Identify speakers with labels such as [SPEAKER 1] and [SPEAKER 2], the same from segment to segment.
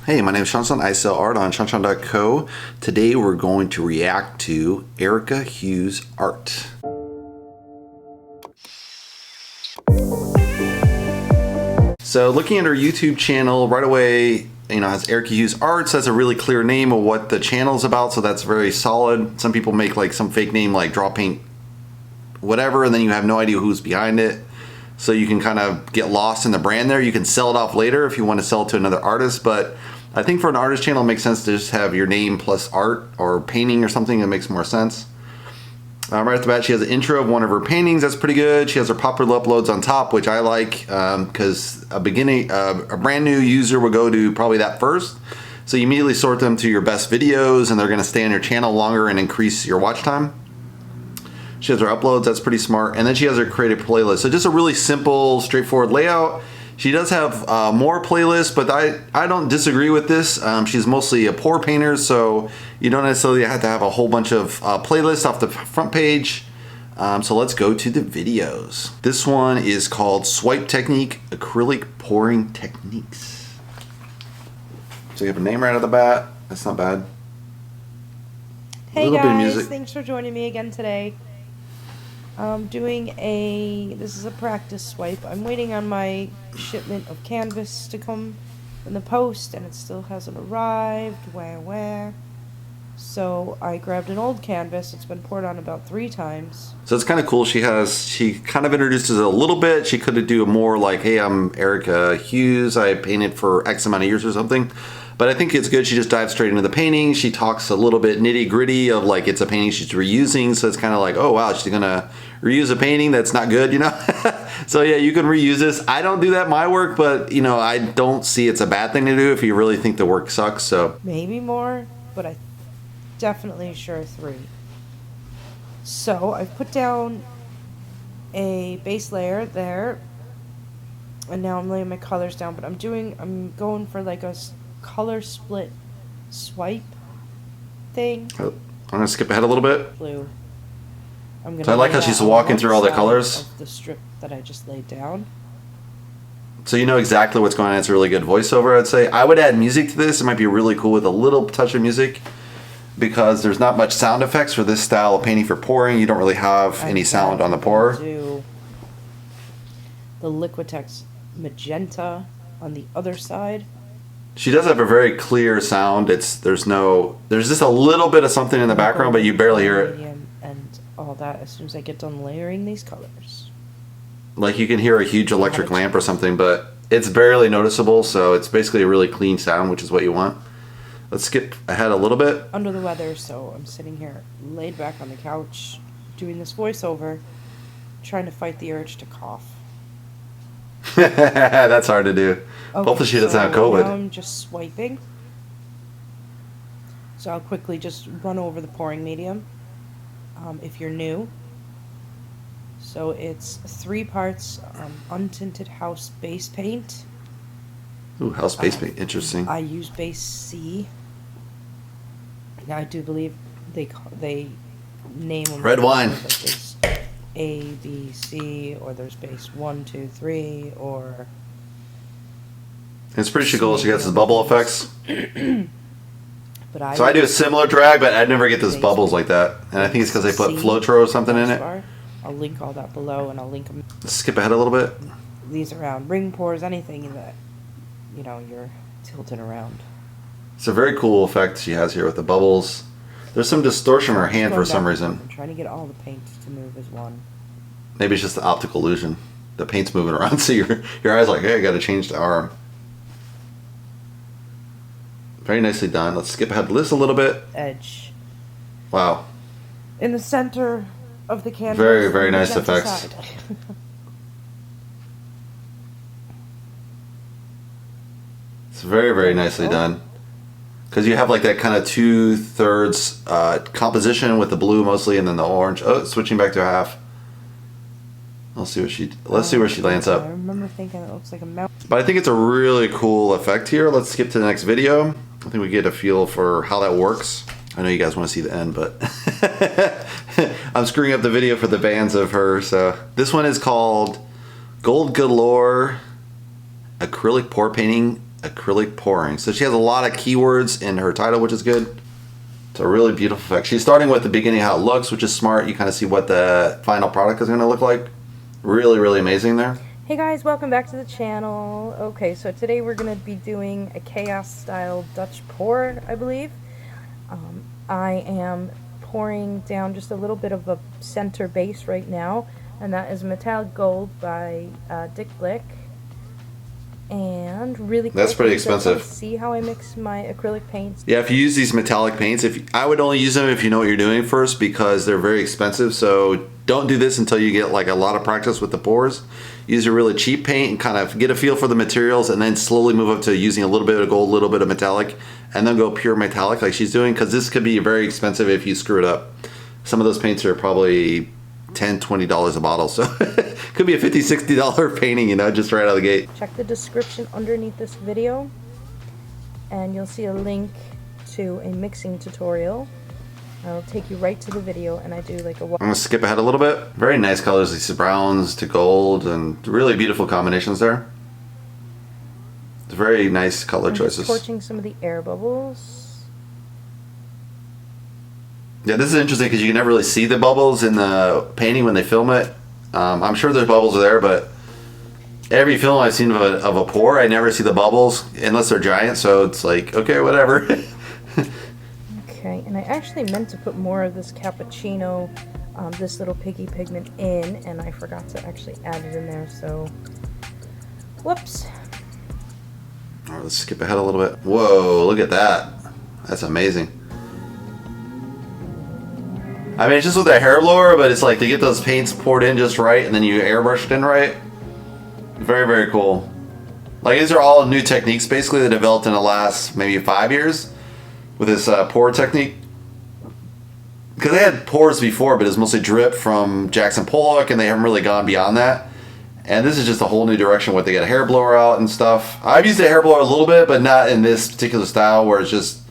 [SPEAKER 1] Hey, my name is shawnshawn. I sell art on shawnshawn.co. Today we're going to react to Erica Hughes art. So looking at her YouTube channel right away, has Erica Hughes Arts, has a really clear name of what the channel's about, so that's very solid. Some people make like some fake name like Draw Paint whatever, and then you have no idea who's behind it. So you can kind of get lost in the brand there. You can sell it off later if you want to sell it to another artist, but I think for an artist channel it makes sense to just have your name plus art or painting or something that makes more sense. Right off the bat, she has an intro of one of her paintings. That's pretty good. She has her popular uploads on top, which I like because a brand new user will go to probably that first. So you immediately sort them to your best videos and they're going to stay on your channel longer and increase your watch time. She has her uploads. That's pretty smart. And then she has her creative playlist. So just a really simple, straightforward layout. She does have more playlists, but I don't disagree with this. She's mostly a pour painter, so you don't necessarily have to have a whole bunch of playlists off the front page. So let's go to the videos. This one is called Swipe Technique, Acrylic Pouring Techniques. So you have a name right out of the bat. That's not bad.
[SPEAKER 2] Hey guys, thanks for joining me again today. This is a practice swipe. I'm waiting on my shipment of canvas to come in the post and it still hasn't arrived. Where? So I grabbed an old canvas. It's been poured on about 3 times.
[SPEAKER 1] So it's kind of cool. She kind of introduces it a little bit. She could do more like, hey, I'm Erica Hughes. I painted for X amount of years or something. But I think it's good. She just dives straight into the painting. She talks a little bit nitty gritty of like it's a painting she's reusing. So it's kind of like, oh wow, she's gonna reuse a painting that's not good, So yeah, you can reuse this. I don't do that in my work, but I don't see it's a bad thing to do if you really think the work sucks. So
[SPEAKER 2] maybe more, but I definitely sure 3. So I've put down a base layer there, and now I'm laying my colors down. But I'm going for like a color split swipe thing.
[SPEAKER 1] I'm gonna skip ahead a little bit.
[SPEAKER 2] Blue.
[SPEAKER 1] So I like how she's walking through all the colors.
[SPEAKER 2] Of the strip that I just laid down.
[SPEAKER 1] So you know exactly what's going on. It's a really good voiceover, I'd say. I would add music to this. It might be really cool with a little touch of music because there's not much sound effects for this style of painting for pouring. You don't really have any sound on the pour.
[SPEAKER 2] Do the Liquitex magenta on the other side.
[SPEAKER 1] She does have a very clear sound. There's just a little bit of something in the background, but you barely hear it.
[SPEAKER 2] And all that as soon as I get done layering these colors.
[SPEAKER 1] Like you can hear a huge electric lamp or something, but it's barely noticeable, so it's basically a really clean sound, which is what you want. Let's skip ahead a little bit.
[SPEAKER 2] Under the weather, so I'm sitting here laid back on the couch doing this voiceover, trying to fight the urge to cough.
[SPEAKER 1] That's hard to do.
[SPEAKER 2] Okay,
[SPEAKER 1] hopefully she doesn't have COVID.
[SPEAKER 2] Now I'm just swiping. So I'll quickly just run over the pouring medium if you're new. So it's 3 parts untinted house base paint.
[SPEAKER 1] Ooh, house base paint, interesting.
[SPEAKER 2] I use base C. Now I do believe they name them
[SPEAKER 1] red wine.
[SPEAKER 2] Like there's A, B, C, or there's base 1, 2, 3, or.
[SPEAKER 1] It's pretty cool. She gets the bubble effects.
[SPEAKER 2] But
[SPEAKER 1] I do a similar drag, but I never get those bubbles like that. And I think it's because they put Flotro or something in it.
[SPEAKER 2] I'll link all that below, and I'll link them.
[SPEAKER 1] Let's skip ahead a little bit.
[SPEAKER 2] These around ring pours, anything that you're tilting around.
[SPEAKER 1] It's a very cool effect she has here with the bubbles. There's some distortion in her hand for some reason.
[SPEAKER 2] I'm trying to get all the paint to move as one.
[SPEAKER 1] Maybe it's just the optical illusion. The paint's moving around, so your eyes like, hey, I got to change the arm. Very nicely done. Let's skip ahead just a little bit.
[SPEAKER 2] Edge.
[SPEAKER 1] Wow.
[SPEAKER 2] In the center of the canvas.
[SPEAKER 1] Very, very nice effects. It's very, very nicely done. Because you have like that kind of 2/3 composition with the blue mostly, and then the orange. Oh, switching back to a half. Let's see where she lands up.
[SPEAKER 2] I remember thinking it looks like a mountain.
[SPEAKER 1] But I think it's a really cool effect here. Let's skip to the next video. I think we get a feel for how that works. I know you guys want to see the end, but I'm screwing up the video for the fans of her. So this one is called Gold Galore Acrylic Pour Painting acrylic pouring. So she has a lot of keywords in her title, which is good. It's a really beautiful effect. She's starting with the beginning, how it looks, which is smart. You kind of see what the final product is going to look like. Really, really amazing there.
[SPEAKER 2] Hey guys, welcome back to the channel. Okay, so today we're going to be doing a chaos style Dutch pour, I believe. I am pouring down just a little bit of a center base right now, and that is Metallic Gold by Dick Blick. And really
[SPEAKER 1] that's pretty expensive.
[SPEAKER 2] See how I mix my acrylic paints?
[SPEAKER 1] Yeah, if you use these metallic paints, I would only use them if you know what you're doing first, because they're very expensive. So don't do this until you get like a lot of practice with the pours. Use a really cheap paint and kind of get a feel for the materials, and then slowly move up to using a little bit of gold, a little bit of metallic, and then go pure metallic like she's doing, because this could be very expensive if you screw it up. Some of those paints are probably $10, $20 a bottle, so could be a $50, $60 painting, you know, just right out of the gate.
[SPEAKER 2] Check the description underneath this video and you'll see a link to a mixing tutorial. I'll take you right to the video, and I do like a
[SPEAKER 1] I'm gonna skip ahead a little bit. Very nice colors, these browns to gold, and really beautiful combinations there. It's very nice color choices.
[SPEAKER 2] Just torching some of the air bubbles.
[SPEAKER 1] Yeah, this is interesting because you can never really see the bubbles in the painting when they film it. I'm sure there's bubbles there, but every film I've seen of a pour, I never see the bubbles unless they're giant, so it's like, okay, whatever.
[SPEAKER 2] Okay, and I actually meant to put more of this cappuccino, this little piggy pigment in, and I forgot to actually add it in there, so whoops.
[SPEAKER 1] All right, let's skip ahead a little bit. Whoa, look at that. That's amazing. I mean, it's just with a hair blower, but it's like to get those paints poured in just right, and then you airbrush it in right. Very, very cool. Like, these are all new techniques, basically, that developed in the last maybe 5 years with this pour technique. Because they had pours before, but it was mostly drip from Jackson Pollock, and they haven't really gone beyond that. And this is just a whole new direction where they get a hair blower out and stuff. I've used a hair blower a little bit, but not in this particular style where it's just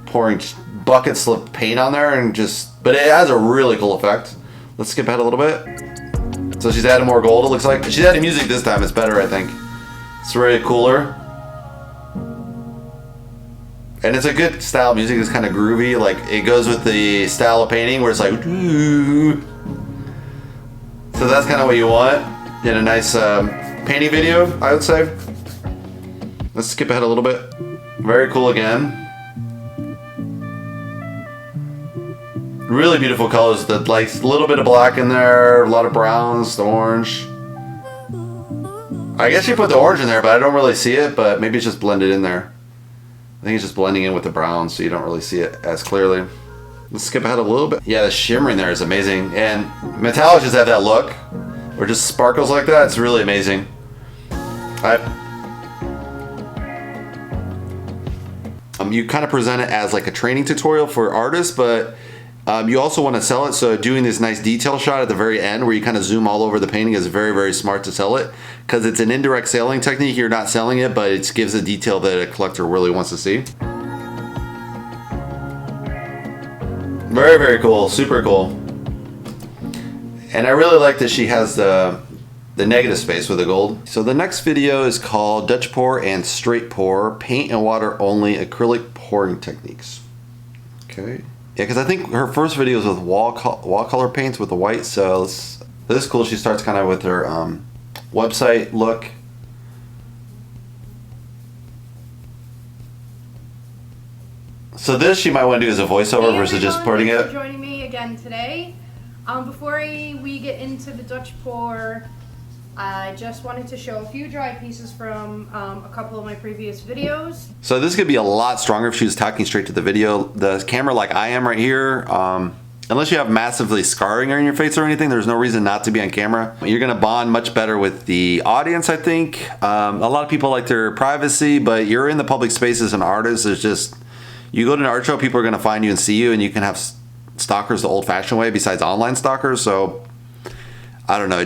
[SPEAKER 1] pouring buckets of paint on there, and but it has a really cool effect. Let's skip ahead a little bit. So she's adding more gold, it looks like. She's adding music this time, it's better, I think. It's really cooler. And it's a good style of music, it's kind of groovy. Like, it goes with the style of painting where it's like, ooh. So that's kind of what you want in a nice painting video, I would say. Let's skip ahead a little bit. Very cool again. Really beautiful colors. Like a little bit of black in there, a lot of browns, the orange. I guess you put the orange in there, but I don't really see it, but maybe it's just blended in there. I think it's just blending in with the brown, so you don't really see it as clearly. Let's skip ahead a little bit. Yeah, the shimmering there is amazing. And metallics just have that look, or just sparkles like that. It's really amazing. You kind of present it as like a training tutorial for artists, but you also want to sell it, so doing this nice detail shot at the very end where you kind of zoom all over the painting is very, very smart to sell it, because it's an indirect selling technique. You're not selling it, but it gives a detail that a collector really wants to see. Very, very cool. Super cool. And I really like that she has the negative space with the gold. So the next video is called Dutch Pour and Straight Pour, Paint and Water Only Acrylic Pouring Techniques. Okay. Yeah, because I think her first video was with watercolor paints with the white, so this is cool. She starts kind of with her website look. So this she might want to do as a voiceover versus just putting it.
[SPEAKER 3] Thanks for joining me again today. Before we get into the Dutch pour, I just wanted to show a few dry pieces from a couple of my previous videos.
[SPEAKER 1] So this could be a lot stronger if she was talking straight to the video. The camera, like I am right here, unless you have massively scarring on your face or anything, there's no reason not to be on camera. You're gonna bond much better with the audience, I think. A lot of people like their privacy, but you're in the public space as an artist. It's just, you go to an art show, people are gonna find you and see you, and you can have stalkers the old-fashioned way besides online stalkers. So I don't know,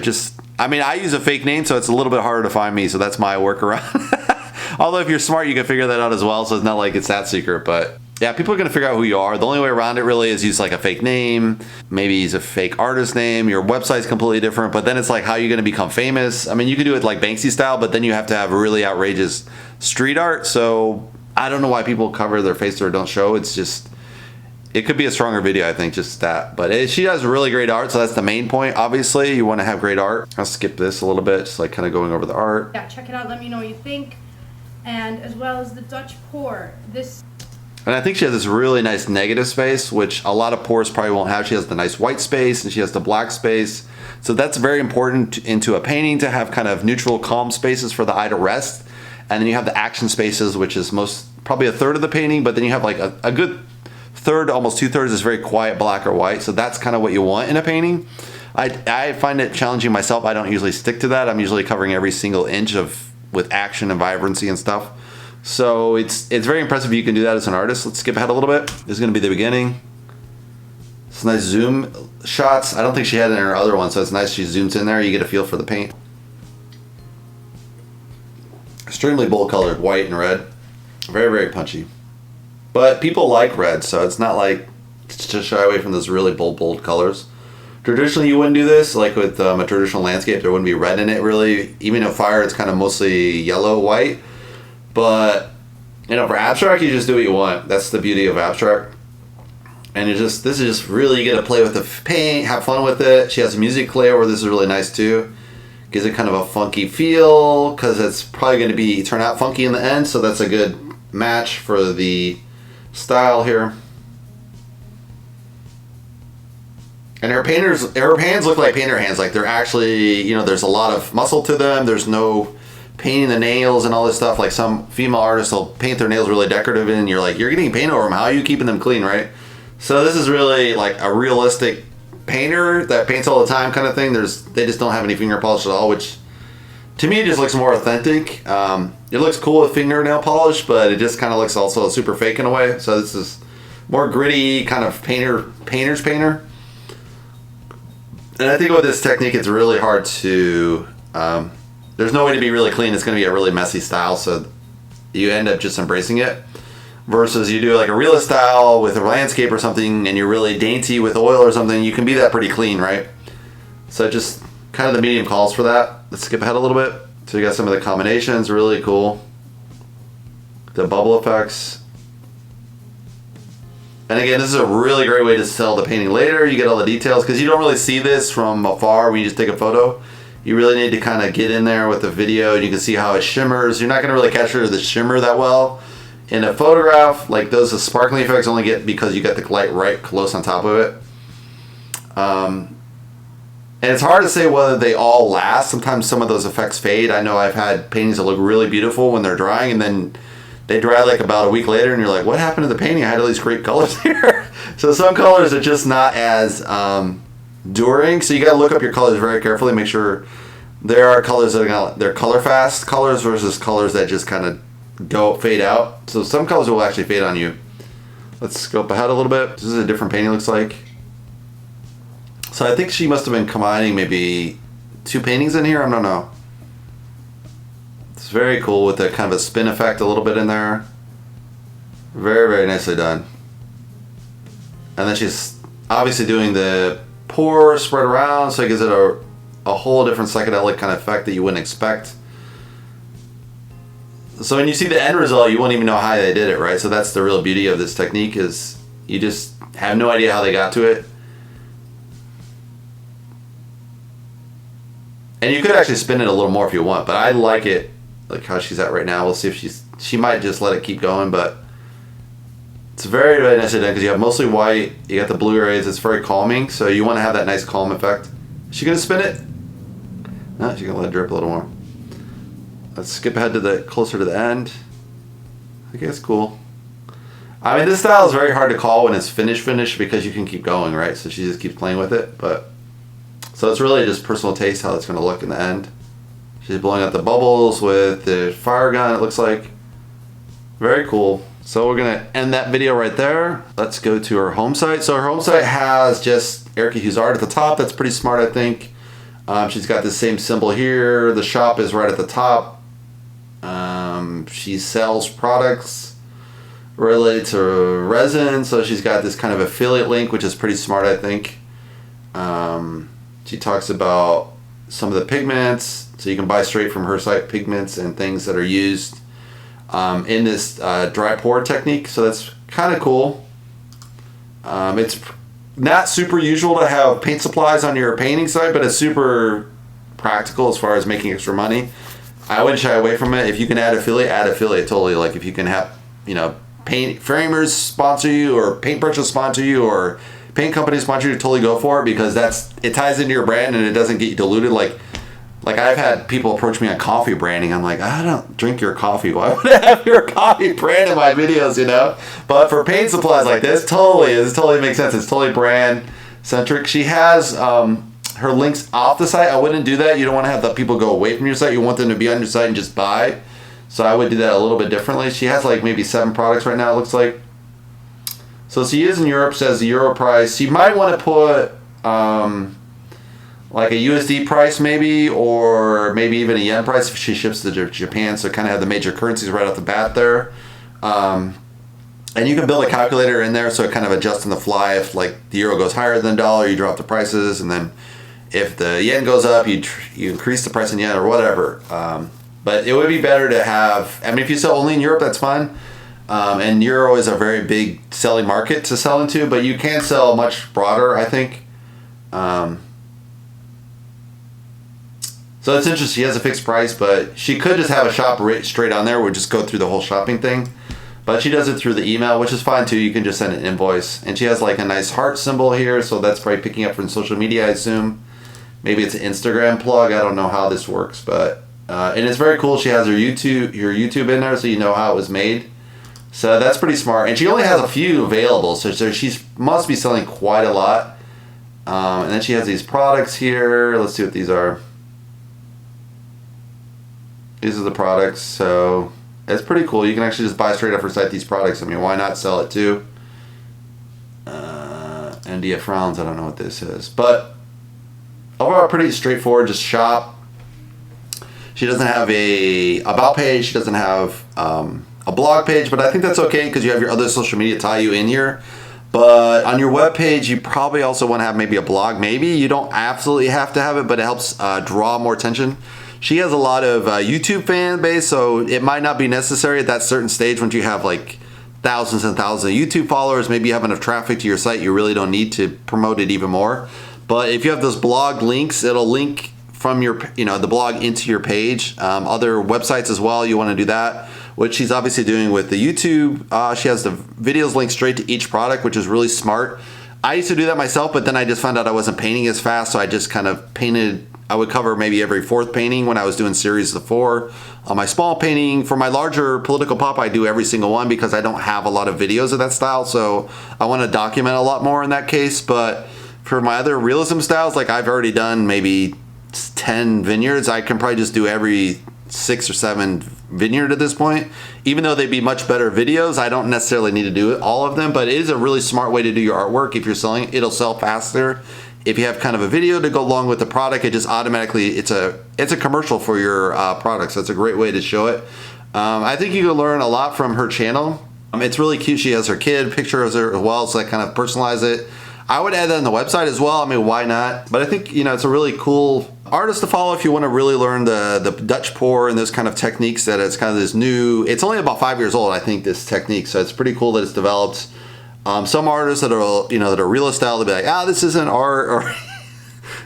[SPEAKER 1] I mean, I use a fake name, so it's a little bit harder to find me, so that's my workaround. Although if you're smart, you can figure that out as well, so it's not like it's that secret, but Yeah, people are going to figure out who you are. The only way around it really is use like a fake name. Maybe use a fake artist name. Your website's completely different, but then it's like how are you going to become famous? I mean, you can do it like Banksy style, but then you have to have really outrageous street art. So I don't know why people cover their face or don't show. It's just, it could be a stronger video, I think, just that. But she does really great art, so that's the main point. Obviously, you want to have great art. I'll skip this a little bit, just like kind of going over the art.
[SPEAKER 3] Yeah, check it out. Let me know what you think. And as well as the Dutch pour.
[SPEAKER 1] And I think she has this really nice negative space, which a lot of pours probably won't have. She has the nice white space and she has the black space. So that's very important into a painting, to have kind of neutral, calm spaces for the eye to rest. And then you have the action spaces, which is probably a third of the painting, but then you have like a good third, almost 2/3 is very quiet black or white. So that's kind of what you want in a painting. I find it challenging myself. I don't usually stick to that. I'm usually covering every single inch with action and vibrancy and stuff. So it's very impressive you can do that as an artist. Let's skip ahead a little bit. This is going to be the beginning. It's nice zoom shots. I don't think she had it in her other one, so it's nice she zooms in there. You get a feel for the paint. Extremely bold colored, white and red. Very, very punchy. But people like red, so it's not like to shy away from those really bold colors. Traditionally, you wouldn't do this. Like with a traditional landscape, there wouldn't be red in it really. Even in fire, it's kind of mostly yellow, white. But, you know, for abstract, you just do what you want. That's the beauty of abstract. And this is just really, you get to play with the paint, have fun with it. She has a music layer where this is really nice too. Gives it kind of a funky feel, because it's probably going to turn out funky in the end. So that's a good match for the style here. And her hands look like painter hands. Like they're actually, you know, there's a lot of muscle to them. There's no painting the nails and all this stuff. Like some female artists will paint their nails really decorative, and you're like, you're getting paint over them. How are you keeping them clean, right? So this is really like a realistic painter that paints all the time kind of thing. They just don't have any finger polish at all, which to me just looks more authentic. It looks cool with fingernail polish, but it just kind of looks also super fake in a way. So this is more gritty kind of painter's painter. And I think with this technique, it's really hard to, there's no way to be really clean. It's going to be a really messy style, so you end up just embracing it. Versus you do like a realist style with a landscape or something, and you're really dainty with oil or something, you can be that pretty clean, right? So just kind of the medium calls for that. Let's skip ahead a little bit. So you got some of the combinations, really cool. The bubble effects. And again, this is a really great way to sell the painting later. You get all the details, because you don't really see this from afar when you just take a photo. You really need to kind of get in there with the video, and you can see how it shimmers. You're not going to really capture the shimmer that well in a photograph. Like those sparkling effects only get because you got the light right close on top of it. And it's hard to say whether they all last. Sometimes some of those effects fade. I know I've had paintings that look really beautiful when they're drying, and then they dry like about a week later, and you're like, what happened to the painting? I had all these great colors here. So some colors are just not as enduring. So you got to look up your colors very carefully. Make sure there are colors that are they're color fast colors versus colors that just kind of fade out. So some colors will actually fade on you. Let's scope ahead a little bit. This is a different painting looks like. So I think she must have been combining maybe 2 paintings in here. I don't know. It's very cool with the kind of a spin effect a little bit in there. Very, very nicely done. And then she's obviously doing the pour spread around, so it gives it a whole different psychedelic kind of effect that you wouldn't expect. So when you see the end result, you won't even know how they did it, right? So that's the real beauty of this technique, is you just have no idea how they got to it. And you could actually spin it a little more if you want, but I like it like how she's at right now. We'll see if she might just let it keep going, but it's very, very nicely done, because you have mostly white, you got the blue rays, it's very calming, so you want to have that nice calm effect. Is she going to spin it? No, she's going to let it drip a little more. Let's skip ahead to closer to the end. I think it's cool. I mean, this style is very hard to call when it's finished because you can keep going, right? So she just keeps playing with it, but so it's really just personal taste how it's going to look in the end. She's blowing out the bubbles with the fire gun, it looks like. Very cool. So we're going to end that video right there. Let's go to her home site. So her home site has just Erica Hughes art at the top. That's pretty smart, I think. She's got the same symbol here. The shop is right at the top. She sells products. related to resin. So she's got this kind of affiliate link, which is pretty smart, I think. She talks about some of the pigments, so you can buy straight from her site pigments and things that are used in this dry pour technique. So that's kind of cool. It's not super usual to have paint supplies on your painting site, but it's super practical as far as making extra money. I wouldn't shy away from it. If you can add affiliate totally. Like if you can have, you know, paint framers sponsor you, or paintbrushes sponsor you, or paint companies sponsor you, totally go for it, because it ties into your brand and it doesn't get you diluted. Like I've had people approach me on coffee branding. I'm like, I don't drink your coffee. Why would I have your coffee brand in my videos, you know? But for paint supplies like this, totally makes sense. It's totally brand centric. She has her links off the site. I wouldn't do that. You don't want to have the people go away from your site. You want them to be on your site and just buy. So I would do that a little bit differently. She has like maybe 7 products right now, it looks like. So she is in Europe, says the euro price. You might want to put like a USD price maybe, or maybe even a yen price if she ships to Japan. So kind of have the major currencies right off the bat there. And you can build a calculator in there so it kind of adjusts on the fly. If like the euro goes higher than the dollar, you drop the prices. And then if the yen goes up, you increase the price in yen or whatever. But it would be better to have, I mean, if you sell only in Europe, that's fine. And euro is a very big selling market to sell into, but you can sell much broader, I think. So it's interesting. She has a fixed price, but she could just have a shop rate straight on there. We'll just go through the whole shopping thing. But she does it through the email, which is fine too. You can just send an invoice. And she has like a nice heart symbol here, so that's probably picking up from social media, I assume. Maybe it's an Instagram plug. I don't know how this works, but and it's very cool. She has your YouTube in there, so you know how it was made. So that's pretty smart. And she only has a few available, so she must be selling quite a lot. And then she has these products here. Let's see what these are. These are the products, so it's pretty cool. You can actually just buy straight off her site these products. I mean, why not sell it too? India frowns. I don't know what this is, but overall pretty straightforward. Just shop. She doesn't have a about page. She doesn't have a blog page, but I think that's okay because you have your other social media tie you in here. But on your web page, you probably also want to have maybe a blog. Maybe you don't absolutely have to have it, but it helps draw more attention. She has a lot of YouTube fan base, so it might not be necessary at that certain stage once you have like thousands and thousands of YouTube followers. Maybe you have enough traffic to your site, you really don't need to promote it even more. But if you have those blog links, it'll link from your, the blog into your page. Other websites as well, you want to do that, which she's obviously doing with the YouTube. She has the videos linked straight to each product, which is really smart. I used to do that myself, but then I just found out I wasn't painting as fast, so I just kind of painted. I would cover maybe every 4th painting when I was doing series of 4. On my small painting, for my larger political pop, I do every single one because I don't have a lot of videos of that style, so I want to document a lot more in that case. But for my other realism styles, like I've already done maybe 10 vineyards, I can probably just do every 6 or 7 vineyard at this point. Even though they'd be much better videos, I don't necessarily need to do all of them, but it is a really smart way to do your artwork. If you're selling it, it'll sell faster. If you have kind of a video to go along with the product, it just automatically, it's a commercial for your product, so it's a great way to show it. I think you can learn a lot from her channel. It's really cute. She has her kid picture of her as well, so I kind of personalize it. I would add that on the website as well. I mean, why not? But I think, it's a really cool artist to follow if you want to really learn the Dutch pour and those kind of techniques. That it's kind of this new, it's only about 5 years old, I think, this technique. So it's pretty cool that it's developed. Some artists that are, that are realist style, they'll be like, this isn't art, or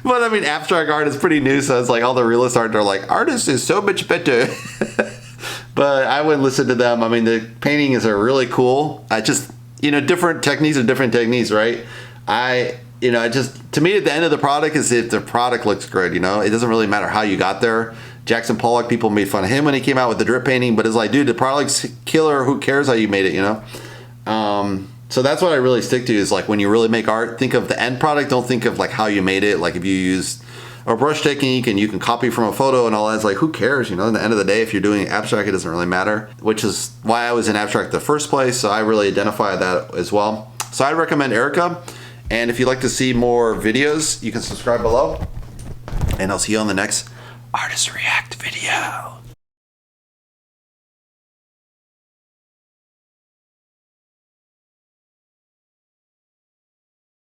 [SPEAKER 1] but I mean, abstract art is pretty new, so it's like all the realist art, they're like, artist is so much better. But I wouldn't listen to them. I mean, the paintings are really cool. I just, different techniques are different techniques, right? To me, at the end of the product is if the product looks good, it doesn't really matter how you got there. Jackson Pollock, people made fun of him when he came out with the drip painting, but it's like, dude, the product's killer. Who cares how you made it, So that's what I really stick to is like when you really make art, think of the end product. Don't think of like how you made it. Like if you use a brush technique and you can copy from a photo and all that, it's like, who cares? At the end of the day, if you're doing abstract, it doesn't really matter, which is why I was in abstract in the first place. So I really identify that as well. So I recommend Erica. And if you'd like to see more videos, you can subscribe below. And I'll see you on the next Artist React video.